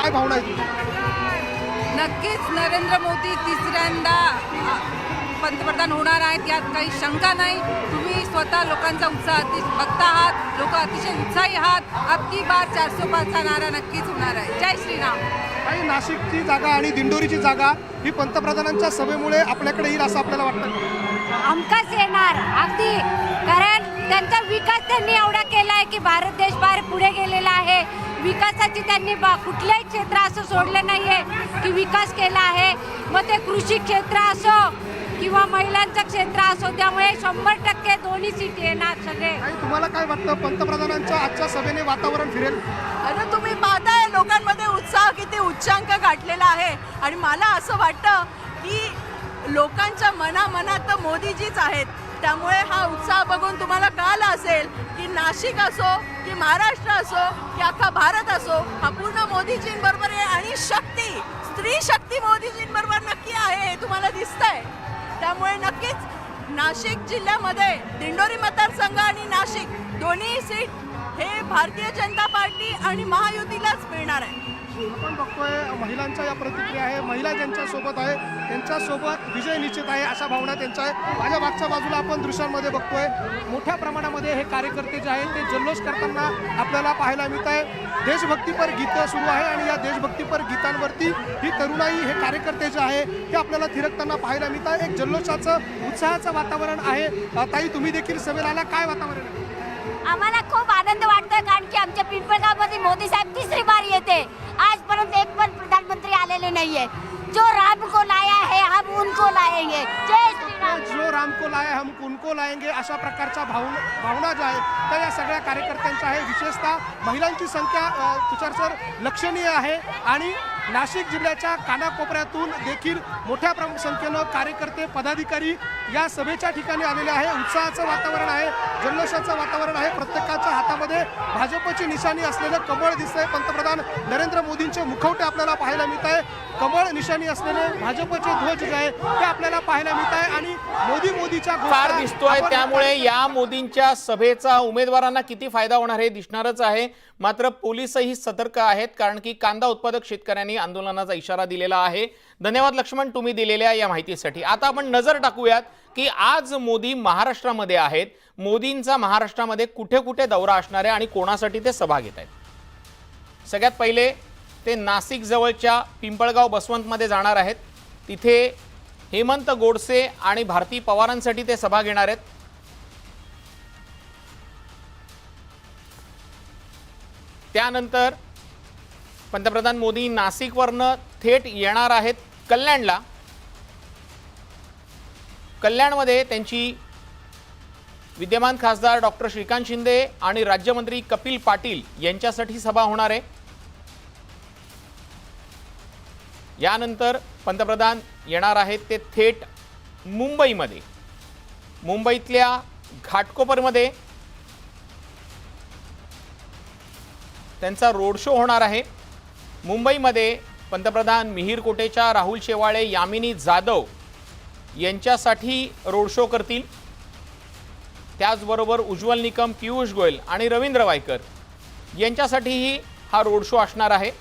काय भावना आहे तुमची? नक्कीच नरेंद्र मोदी तिसऱ्यांदा पंतप्रधान होणार आहेत यात काही शंका नाही। तुम्ही स्वतः लोकांचा उत्साह बघता आहात, लोक अतिशय उत्साही आहात। अबकी बार 405 चा नारा नक्कीच होणार आहे। जय श्रीराम। आणि नाशिकची जागा आणि दिंडोरीची जागा ही पंतप्रधानांच्या सभेमुळे आपल्याकडे येईल असं आपल्याला वाटतं? हमखास येणार अगदी, कारण त्यांचा विकास त्यांनी एवढा केला आहे की भारत देश बाहेर पुढे गेलेला आहे। विकासाची त्यांनी कुठल्याही क्षेत्र असं सोडलं नाही आहे की विकास केला आहे, मग ते कृषी क्षेत्र असो किंवा महिलांचं क्षेत्र असो, त्यामुळे 100% दोन्ही सीट येणार सगळे। आणि तुम्हाला काय वाटतं पंतप्रधानांच्या आजच्या सभेने वातावरण फिरेल? आता तुम्ही पाहताय लोकांमध्ये उत्साह किती उच्चांक गाठलेला आहे आणि मला असं वाटतं की लोकांच्या मनात मोदीजीच आहेत। त्यामुळे हा उत्साह बघून तुम्हाला कळालं असेल की नाशिक असो की महाराष्ट्र असो की अख्खा भारत असो, हा पूर्ण मोदीजींबरोबर आहे। आणि शक्ती, स्त्री शक्ती मोदीजींबरोबर नक्की आहे हे तुम्हाला दिसतंय। त्यामुळे नक्कीच नाशिक जिल्ह्यामध्ये दिंडोरी मतदारसंघ आणि नाशिक दोन्ही सीट हे भारतीय जनता पार्टी आणि महायुतीलाच मिळणार आहे। आपण बघतोय महिलांच्या या प्रतिक्रिया आहे, महिला ज्यांच्या सोबत आहे त्यांच्यासोबत विजय निश्चित आहे अशा भावना त्यांच्या आहे। माझ्या मागच्या बाजूला आपण दृश्यांमध्ये बघतोय मोठ्या प्रमाणामध्ये हे कार्यकर्ते जे आहेत ते जल्लोष करताना आपल्याला पाहायला मिळत आहे। देशभक्तीपर गीतं सुरू आहे आणि या देशभक्तीपर गीतांवरती ही तरुणाई, हे कार्यकर्ते जे आहे ते आपल्याला थिरकताना पाहायला मिळत आहे। एक जल्लोषाचं, उत्साहाचं वातावरण आहे। ताई, तुम्ही देखील सभेला आला, काय वातावरण आहे? आम्हाला खूप आनंद वाटतोय, कारण की आमच्या पिंपळगावमध्ये मोदी साहेब तिसरी बार येते। आजपर्यंत एक पण प्रधानमंत्री आलेले नाहीये। जो राम को लाया है हम उनको लाएंगे। जय श्रीराम। जो राम को लाया हम उनको लाएंगे अशा प्रकारच्या भावना ज्या आहेत त्या या सगळ्या कार्यकर्त्यांच्या आहे। विशेषतः महिलांची संख्या तुषार सर लक्षणीय आहे आणि नाशिक जिल्ह्याच्या कानाकोपऱ्यातून देखील मोठ्या संख्येनं कार्यकर्ते, पदाधिकारी या सभेच्या ठिकाणी आलेले आहे। उत्साहाचं वातावरण आहे, जल्लोषाचं वातावरण आहे। प्रत्येकाच्या हातामध्ये भाजपची निशाणी असलेलं कमळ दिसतंय। पंतप्रधान नरेंद्र मोदींचे मुखवटे आपल्याला पाहायला मिळत आहे। कमळ निशाणी असलेले भाजपचे ध्वज जे आहे ते आपल्याला पाहायला मिळत आहे आणि मोदीच्या फार दिसतोय। त्यामुळे या मोदींच्या सभेचा उमेदवारांना किती फायदा होणार हे दिसणारच आहे। मात्र पोलीसही सतर्क आहेत, कारण की कांदा उत्पादक शेतकऱ्यांनी आंदोलनाचा इशारा दिलेला आहे। धन्यवाद लक्ष्मण, तुम्ही दिलेल्या या माहितीसाठी। आता आपण नजर टाकूयात की आज मोदी महाराष्ट्रामध्ये आहेत। मोदींचा महाराष्ट्रामध्ये कुठे कुठे दौरा असणार आहे आणि कोणासाठी ते सभा घेत आहेत। सगळ्यात पहिले ते नाशिक जवळच्या पिंपळगाव बसवंतमध्ये जाणार आहेत। तिथे हेमंत गोडसे आणि भारती पवारांसाठी ते सभा घेणार आहेत। त्यानंतर पंतप्रधान मोदी नाशिकवरनं थेट येणार आहेत कल्याणला। कल्याणमध्ये त्यांची विद्यमान खासदार डॉक्टर श्रीकांत शिंदे आणि राज्यमंत्री कपिल पाटील यांच्यासाठी सभा होणार आहे। यानंतर पंतप्रधान येणार आहेत ते थेट मुंबईमध्ये, मुंबईतल्या घाटकोपरमध्ये त्यांचा रोड शो होणार आहे। मुंबईमध्ये पंतप्रधान मिहीर कोटेचा, राहुल शेवाळे, यामिनी जाधव यांच्यासाठी रोड शो करतील। त्याचबरोबर उज्ज्वल निकम, पियुष गोयल आणि रवींद्र वायकर यांच्यासाठीही हा रोड शो असणार आहे।